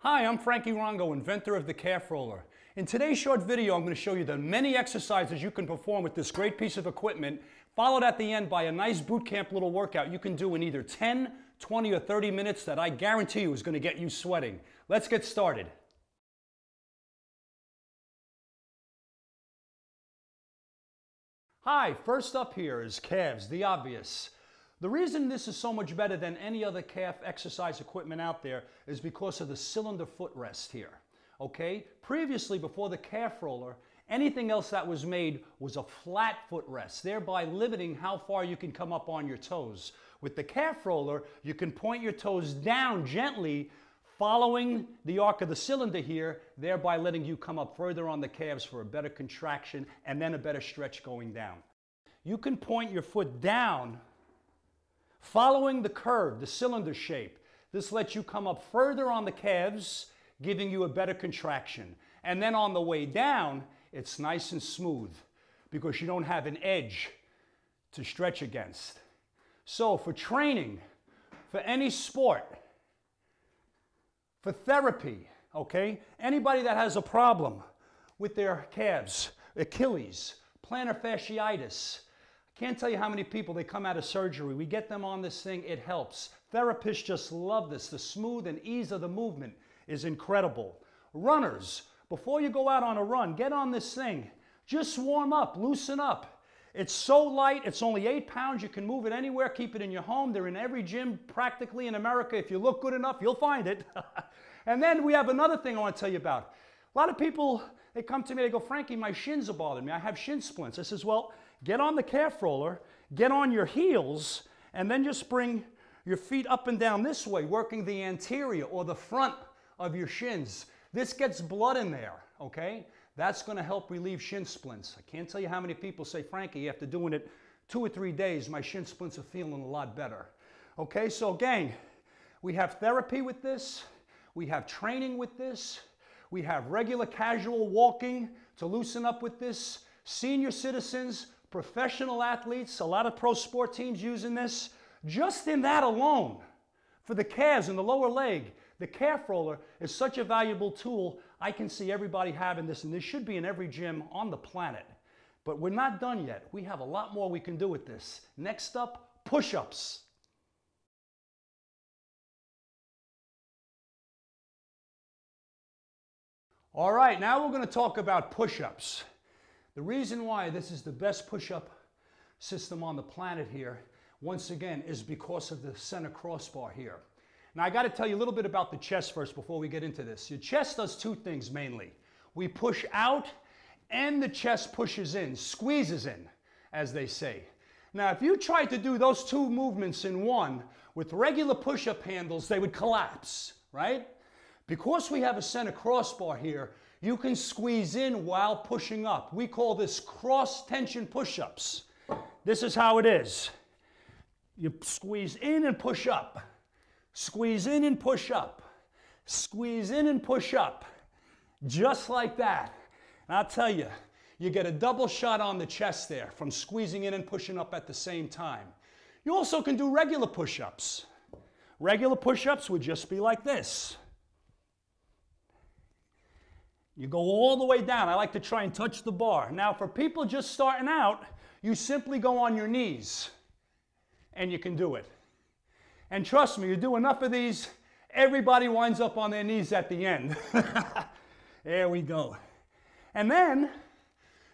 Hi, I'm Frankie Rongo, inventor of the Calfroller. In today's short video, I'm going to show you the many exercises you can perform with this great piece of equipment, followed at the end by a nice boot camp little workout you can do in either 10, 20, or 30 minutes that I guarantee you is going to get you sweating. Let's get started. Hi, first up here is calves, the obvious. The reason this is so much better than any other calf exercise equipment out there is because of the cylinder footrest here, okay? Previously, before the Calfroller, anything else that was made was a flat footrest, thereby limiting how far you can come up on your toes. With the Calfroller, you can point your toes down gently, following the arc of the cylinder here, thereby letting you come up further on the calves for a better contraction and then a better stretch going down. You can point your foot down following the curve, the cylinder shape. This lets you come up further on the calves, giving you a better contraction. And then on the way down, it's nice and smooth because you don't have an edge to stretch against. So for training, for any sport, for therapy, okay, anybody that has a problem with their calves, Achilles, plantar fasciitis, can't tell you how many people, they come out of surgery. We get them on this thing, it helps. Therapists just love this. The smooth and ease of the movement is incredible. Runners, before you go out on a run, get on this thing. Just warm up, loosen up. It's so light, it's only 8 pounds. You can move it anywhere, keep it in your home. They're in every gym practically in America. If you look good enough, you'll find it. And then we have another thing I want to tell you about. A lot of people, they come to me, they go, Frankie, my shins are bothering me. I have shin splints. I says, well, get on the Calfroller, get on your heels, and then just bring your feet up and down this way, working the anterior or the front of your shins. This gets blood in there, okay? That's going to help relieve shin splints. I can't tell you how many people say, Frankie, after doing it 2 or 3 days, my shin splints are feeling a lot better. Okay, so gang, we have therapy with this, we have training with this, we have regular casual walking to loosen up with this, senior citizens, professional athletes, a lot of pro sport teams using this. Just in that alone, for the calves and the lower leg, the Calfroller is such a valuable tool. I can see everybody having this, and this should be in every gym on the planet. But we're not done yet. We have a lot more we can do with this. Next up, push-ups. All right, now we're going to talk about push-ups. The reason why this is the best push-up system on the planet here, once again, is because of the center crossbar here. Now I got to tell you a little bit about the chest first before we get into this. Your chest does 2 things mainly. We push out and the chest pushes in, squeezes in, as they say. Now if you tried to do those 2 movements in one with regular push-up handles, they would collapse, right? Because we have a center crossbar here, you can squeeze in while pushing up. We call this cross-tension push-ups. This is how it is. You squeeze in and push up. Squeeze in and push up. Squeeze in and push up. Just like that. And I'll tell you, you get a double shot on the chest there from squeezing in and pushing up at the same time. You also can do regular push-ups. Regular push-ups would just be like this. You go all the way down. I like to try and touch the bar. Now for people just starting out, you simply go on your knees and you can do it. And trust me, you do enough of these, everybody winds up on their knees at the end. There we go. And then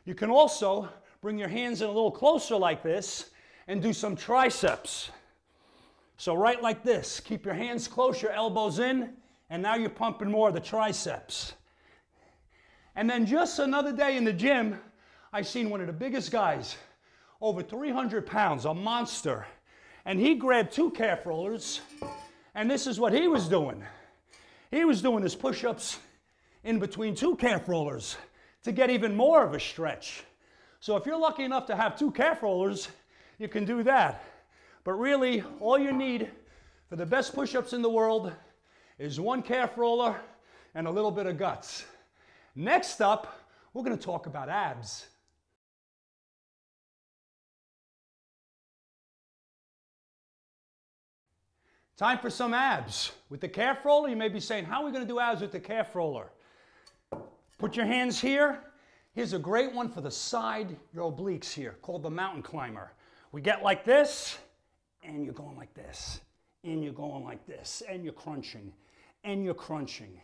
you can also bring your hands in a little closer like this and do some triceps. So right like this, keep your hands close, your elbows in, and now you're pumping more of the triceps. And then just another day in the gym, I seen one of the biggest guys, over 300 pounds, a monster. And he grabbed 2 Calfrollers, and this is what he was doing. He was doing his push-ups in between 2 Calfrollers to get even more of a stretch. So if you're lucky enough to have 2 Calfrollers, you can do that. But really, all you need for the best push-ups in the world is 1 Calfroller and a little bit of guts. Next up, we're going to talk about abs. Time for some abs. With the calf roller, you may be saying, how are we going to do abs with the calf roller? Put your hands here. Here's a great one for the side, your obliques here, called the mountain climber. We get like this, and you're going like this, and you're going like this, and you're crunching, and you're crunching,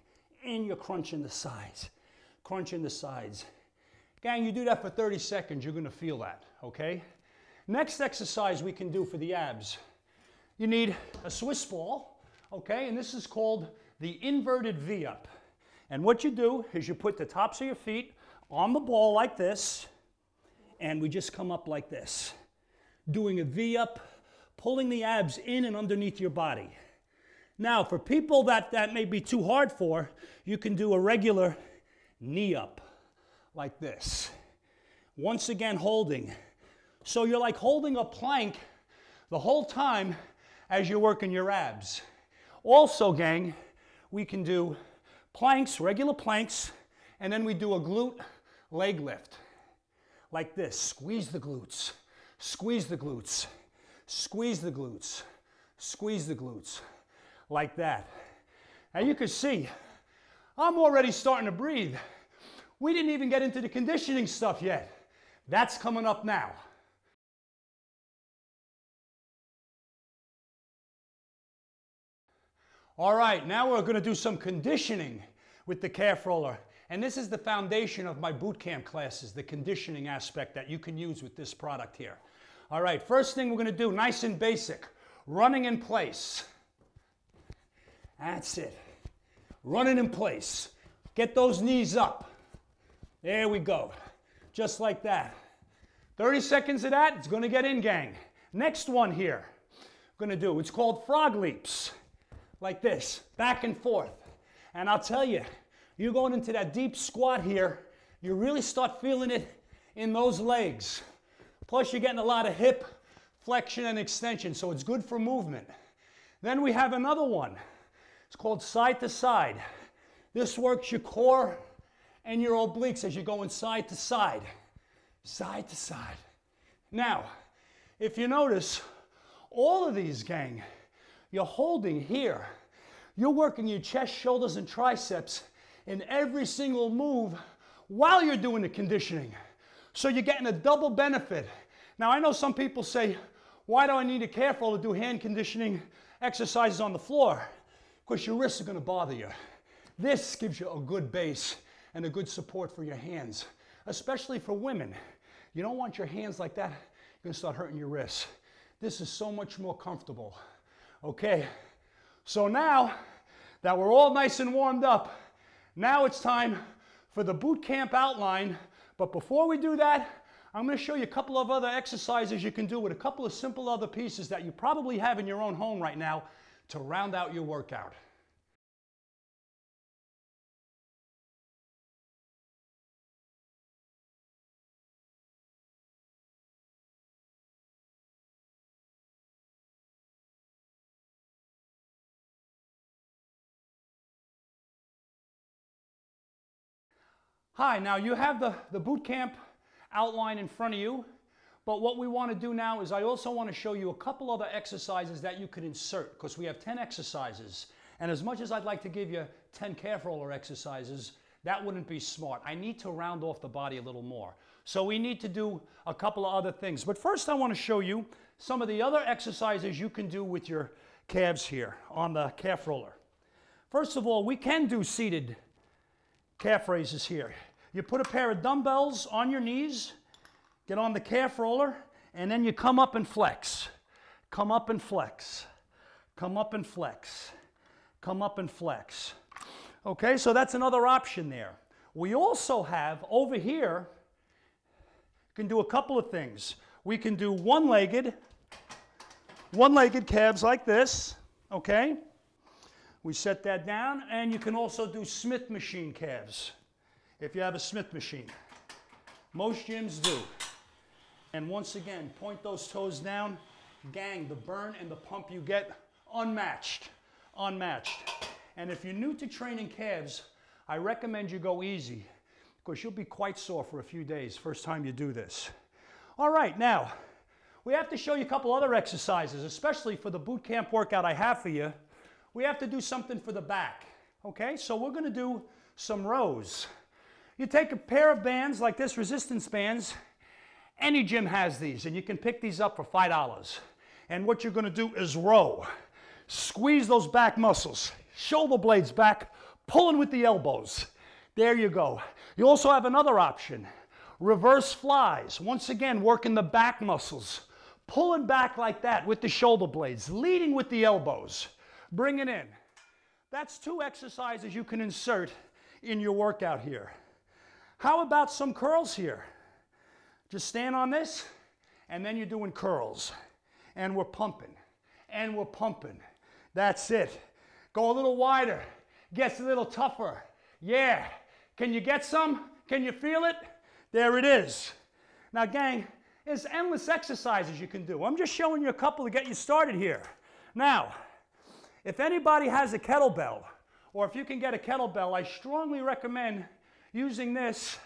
and you're crunching the sides, crunching the sides. Gang, you do that for 30 seconds, you're going to feel that, okay? Next exercise we can do for the abs. You need a Swiss ball, okay? And this is called the inverted V-up. And what you do is you put the tops of your feet on the ball like this, and we just come up like this, doing a V-up, pulling the abs in and underneath your body. Now, for people that may be too hard for, you can do a regular knee up, like this. Once again, holding. So you're like holding a plank the whole time as you're working your abs. Also, gang, we can do planks, regular planks, and then we do a glute leg lift. Like this. Squeeze the glutes. Squeeze the glutes. Squeeze the glutes. Squeeze the glutes. Like that. Now you can see, I'm already starting to breathe. We didn't even get into the conditioning stuff yet. That's coming up now. All right, now we're going to do some conditioning with the calf roller. And this is the foundation of my boot camp classes, the conditioning aspect that you can use with this product here. All right, first thing we're going to do, nice and basic, running in place. That's it. Running in place. Get those knees up. There we go. Just like that. 30 seconds of that, it's going to get in, gang. Next one here, we're going to do, it's called frog leaps. Like this, back and forth. And I'll tell you, you're going into that deep squat here, you really start feeling it in those legs. Plus you're getting a lot of hip flexion and extension, so it's good for movement. Then we have another one. It's called side to side. This works your core and your obliques as you're going side to side. Side to side. Now, if you notice, all of these, gang, you're holding here. You're working your chest, shoulders, and triceps in every single move while you're doing the conditioning. So you're getting a double benefit. Now, I know some people say, why do I need a calf roller to do hand conditioning exercises on the floor? Because your wrists are going to bother you. This gives you a good base and a good support for your hands, especially for women. You don't want your hands like that. You're going to start hurting your wrists. This is so much more comfortable. Okay, so now that we're all nice and warmed up, now it's time for the boot camp outline. But before we do that, I'm going to show you a couple of other exercises you can do with a couple of simple other pieces that you probably have in your own home right now to round out your workout. Hi, now you have the boot camp outline in front of you, but what we want to do now is I also want to show you a couple other exercises that you could insert, because we have 10 exercises, and as much as I'd like to give you 10 calf roller exercises, that wouldn't be smart. I need to round off the body a little more. So we need to do a couple of other things. But first I want to show you some of the other exercises you can do with your calves here on the calf roller. First of all, we can do seated calf raises here. You put a pair of dumbbells on your knees, get on the calf roller, and then you come up and flex. Come up and flex. Come up and flex. Come up and flex. Okay, so that's another option there. We also have over here, you can do a couple of things. We can do one-legged calves like this, okay? We set that down, and you can also do Smith machine calves if you have a Smith machine. Most gyms do. And once again, point those toes down. Gang, the burn and the pump you get, unmatched, unmatched. And if you're new to training calves, I recommend you go easy, because you'll be quite sore for a few days first time you do this. All right, now, we have to show you a couple other exercises, especially for the boot camp workout I have for you. We have to do something for the back, okay? So we're gonna do some rows. You take a pair of bands like this, resistance bands. Any gym has these, and you can pick these up for $5. And what you're gonna do is row. Squeeze those back muscles, shoulder blades back, pulling with the elbows. There you go. You also have another option, reverse flies. Once again, working the back muscles, pulling back like that with the shoulder blades, leading with the elbows. Bring it in. That's 2 exercises you can insert in your workout here. How about some curls here? Just stand on this, and then you're doing curls. And we're pumping, and we're pumping. That's it. Go a little wider, gets a little tougher. Yeah. Can you get some? Can you feel it? There it is. Now, gang, there's endless exercises you can do. I'm just showing you a couple to get you started here. Now, if anybody has a kettlebell, or if you can get a kettlebell, I strongly recommend using this.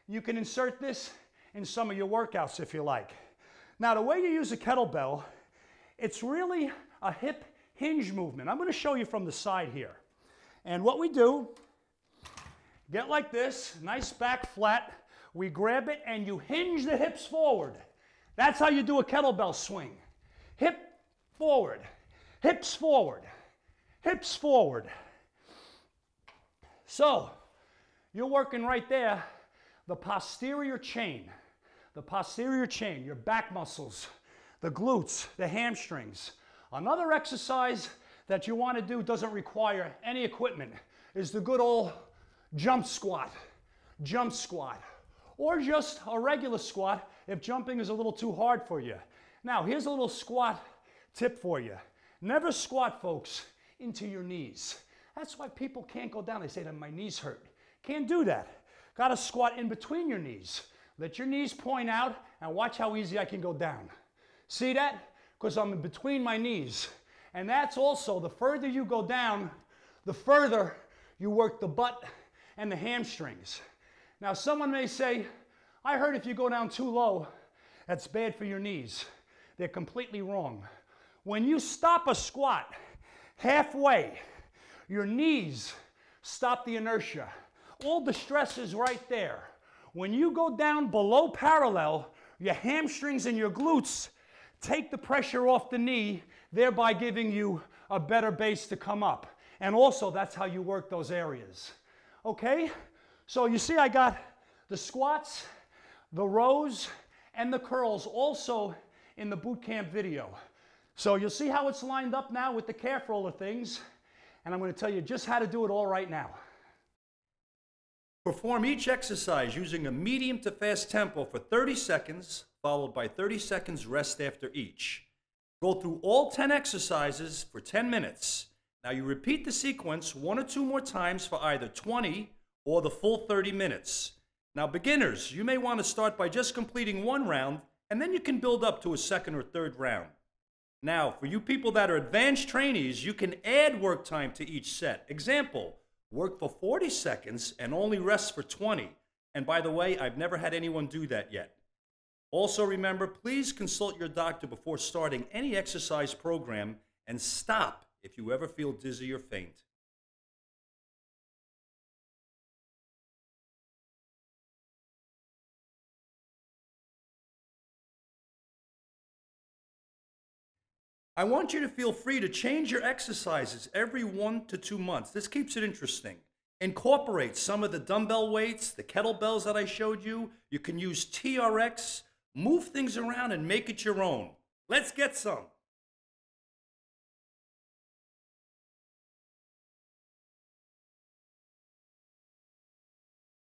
You can insert this in some of your workouts if you like. Now, the way you use a kettlebell, it's really a hip hinge movement. I'm going to show you from the side here. And what we do, get like this, nice back flat. We grab it and you hinge the hips forward. That's how you do a kettlebell swing. Hip forward, hips forward, hips forward. So, you're working right there, the posterior chain, your back muscles, the glutes, the hamstrings. Another exercise that you want to do doesn't require any equipment is the good old jump squat, or just a regular squat if jumping is a little too hard for you. Now, here's a little squat tip for you. Never squat, folks, into your knees. That's why people can't go down. They say that my knees hurt. Can't do that. Got to squat in between your knees. Let your knees point out and watch how easy I can go down. See that? Because I'm in between my knees. And that's also, the further you go down, the further you work the butt and the hamstrings. Now, someone may say, I heard if you go down too low, that's bad for your knees. They're completely wrong. When you stop a squat halfway, your knees stop the inertia. All the stress is right there. When you go down below parallel, your hamstrings and your glutes take the pressure off the knee, thereby giving you a better base to come up. And also, that's how you work those areas. Okay? So you see I got the squats, the rows, and the curls also in the boot camp video. So you'll see how it's lined up now with the Calfroller things, and I'm going to tell you just how to do it all right now. Perform each exercise using a medium to fast tempo for 30 seconds, followed by 30 seconds rest after each. Go through all 10 exercises for 10 minutes. Now you repeat the sequence 1 or 2 more times for either 20 or the full 30 minutes. Now beginners, you may want to start by just completing 1 round, and then you can build up to a 2nd or 3rd round. Now, for you people that are advanced trainees, you can add work time to each set. Example, work for 40 seconds and only rest for 20. And by the way, I've never had anyone do that yet. Also remember, please consult your doctor before starting any exercise program, and stop if you ever feel dizzy or faint. I want you to feel free to change your exercises every 1 to 2 months. This keeps it interesting. Incorporate some of the dumbbell weights, the kettlebells that I showed you. You can use TRX, move things around and make it your own. Let's get some.